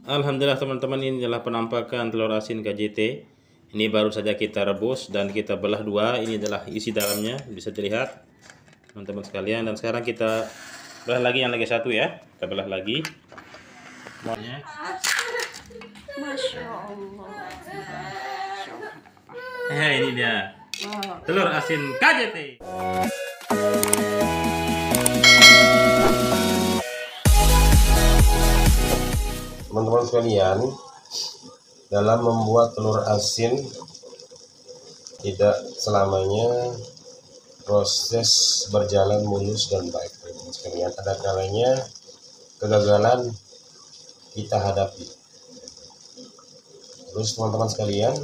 Alhamdulillah teman-teman, ini adalah penampakan telur asin KJT. Ini baru saja kita rebus dan kita belah dua. Ini adalah isi dalamnya, bisa dilihat teman-teman sekalian. Dan sekarang kita belah lagi yang lagi satu ya. Kita belah lagi. Semuanya. Masya Allah. Ini dia. Telur asin KJT. Teman-teman sekalian, dalam membuat telur asin tidak selamanya proses berjalan mulus dan baik. Teman-teman sekalian, ada kalanya kegagalan kita hadapi. Terus teman-teman sekalian,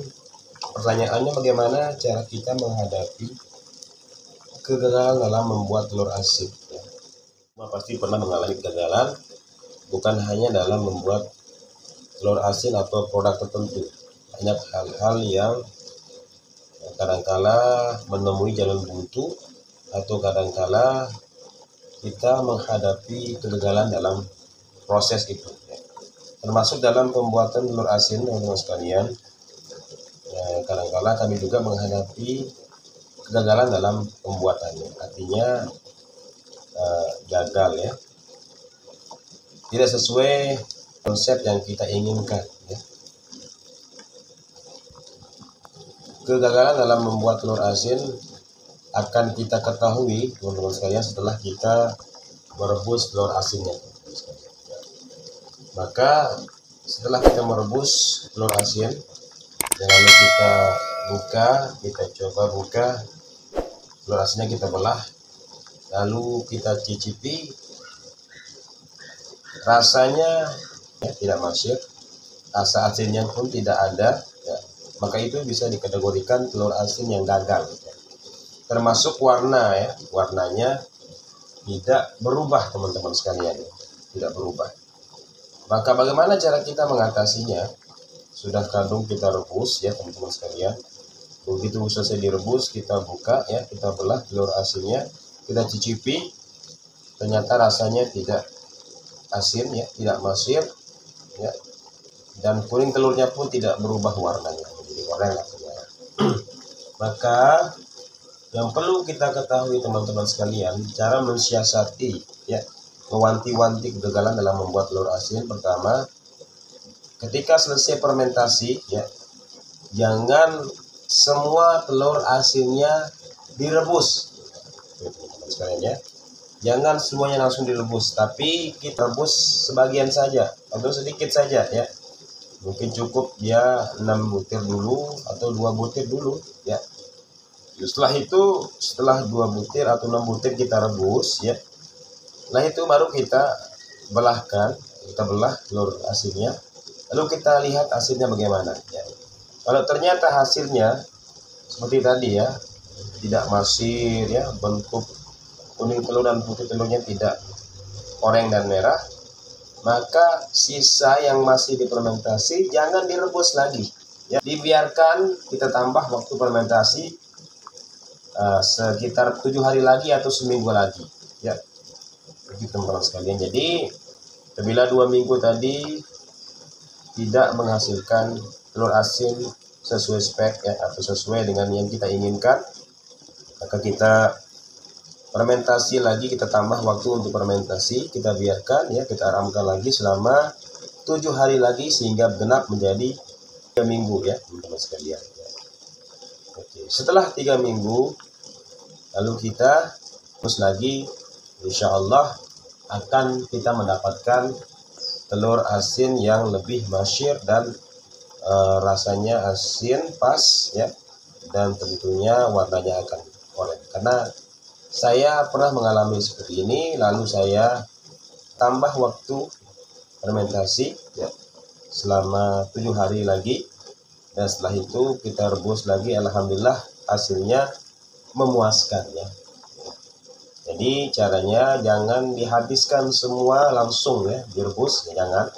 pertanyaannya bagaimana cara kita menghadapi kegagalan dalam membuat telur asin? Semua pasti pernah mengalami kegagalan, bukan hanya dalam membuat telur asin atau produk tertentu. Banyak hal-hal yang kadangkala menemui jalan buntu, atau kadangkala kita menghadapi kegagalan dalam proses itu. Termasuk dalam pembuatan telur asin, teman-teman sekalian. Kadangkala kami juga menghadapi kegagalan dalam pembuatannya. Artinya gagal ya. Tidak sesuai konsep yang kita inginkan ya. Kegagalan dalam membuat telur asin akan kita ketahui, teman-teman sekalian, setelah kita merebus telur asinnya. Maka setelah kita merebus telur asin, lalu kita buka, kita coba buka telur asinnya, kita belah, lalu kita cicipi, rasanya ya, tidak masuk, rasa asinnya pun tidak ada ya. Maka itu bisa dikategorikan telur asin yang gagal ya. Termasuk warna ya, warnanya tidak berubah teman-teman sekalian ya. Tidak berubah. Maka bagaimana cara kita mengatasinya? Sudah kadung kita rebus ya teman-teman sekalian. Begitu selesai direbus, kita buka ya, kita belah telur asinnya, kita cicipi, ternyata rasanya tidak asin ya, tidak masir ya, dan kuning telurnya pun tidak berubah warnanya menjadi oranye atau merah. Maka yang perlu kita ketahui teman-teman sekalian, cara mensiasati ya, mewanti-wanti kegagalan dalam membuat telur asin. Pertama, ketika selesai fermentasi ya, jangan semua telur asinnya direbus teman-teman sekalian ya. Jangan semuanya langsung direbus, tapi kita rebus sebagian saja atau sedikit saja ya. Mungkin cukup dia 6 butir dulu atau 2 butir dulu ya. Setelah itu, setelah 2 butir atau 6 butir kita rebus ya. Nah itu baru kita belahkan, kita belah telur asinnya. Lalu kita lihat hasilnya bagaimana ya. Kalau ternyata hasilnya seperti tadi ya, tidak masir ya, bentuk kuning telur dan putih telurnya tidak oranye dan merah, maka sisa yang masih difermentasi jangan direbus lagi ya. Dibiarkan, kita tambah waktu fermentasi sekitar 7 hari lagi atau seminggu lagi ya. Begitu teman-teman sekalian. Jadi apabila 2 minggu tadi tidak menghasilkan telur asin sesuai spek ya, atau sesuai dengan yang kita inginkan, maka kita fermentasi lagi, kita tambah waktu untuk fermentasi, kita biarkan ya, kita ramkan lagi selama 7 hari lagi sehingga genap menjadi 3 minggu ya teman-teman sekalian ya. Oke, setelah 3 minggu lalu kita terus lagi, insya Allah akan kita mendapatkan telur asin yang lebih masyir dan rasanya asin pas ya, dan tentunya warnanya akan oranye. Karena saya pernah mengalami seperti ini, lalu saya tambah waktu fermentasi ya, selama 7 hari lagi, dan setelah itu kita rebus lagi. Alhamdulillah hasilnya memuaskan ya. Jadi caranya jangan dihabiskan semua langsung ya, direbus ya, jangan,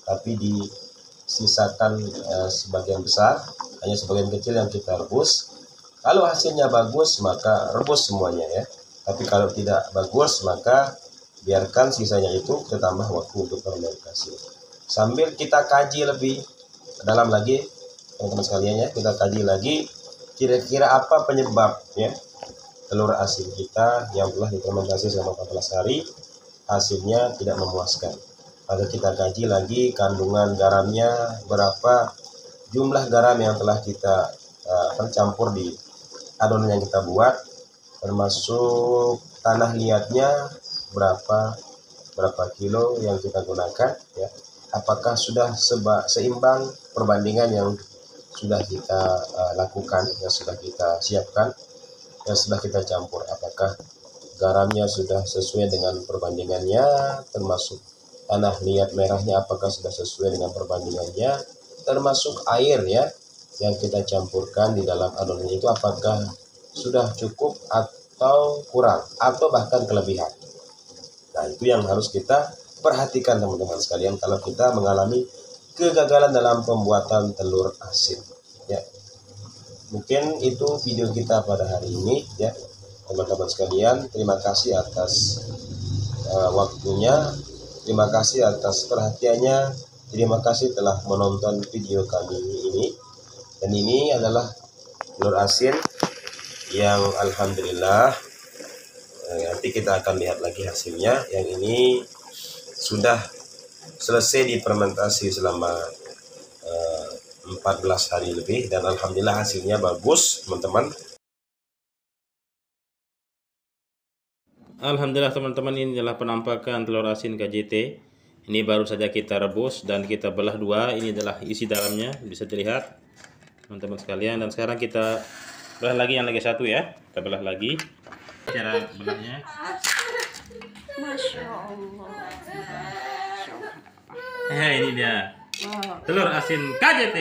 tapi disisakan sebagian besar, hanya sebagian kecil yang kita rebus. Kalau hasilnya bagus maka rebus semuanya ya. Tapi kalau tidak bagus maka biarkan sisanya itu kita tambah waktu untuk fermentasi. sambil kita kaji lebih dalam lagi teman-teman sekalian ya, kita kaji lagi kira-kira apa penyebabnya telur asin kita yang telah difermentasi selama 14 hari hasilnya tidak memuaskan. Maka kita kaji lagi kandungan garamnya, berapa jumlah garam yang telah kita campur di adonan yang kita buat, termasuk tanah liatnya berapa kilo yang kita gunakan ya. Apakah sudah seimbang perbandingan yang sudah kita lakukan, yang sudah kita siapkan, yang sudah kita campur, apakah garamnya sudah sesuai dengan perbandingannya, termasuk tanah liat merahnya apakah sudah sesuai dengan perbandingannya, termasuk air ya yang kita campurkan di dalam adonan itu apakah sudah cukup atau kurang atau bahkan kelebihan. Nah, itu yang harus kita perhatikan teman-teman sekalian kalau kita mengalami kegagalan dalam pembuatan telur asin ya. Mungkin itu video kita pada hari ini ya teman-teman sekalian. Terima kasih atas waktunya, terima kasih atas perhatiannya, terima kasih telah menonton video kami ini. Dan ini adalah telur asin yang alhamdulillah nanti kita akan lihat lagi hasilnya. Yang ini sudah selesai difermentasi selama 14 hari lebih dan alhamdulillah hasilnya bagus teman-teman. Alhamdulillah teman-teman, ini adalah penampakan telur asin KJT. Ini baru saja kita rebus dan kita belah dua. Ini adalah isi dalamnya, bisa dilihat teman-teman sekalian. Dan sekarang kita belah lagi yang lagi satu ya. Kita belah lagi. Cara belahnya. Masya Allah. Ini dia telur asin KJT.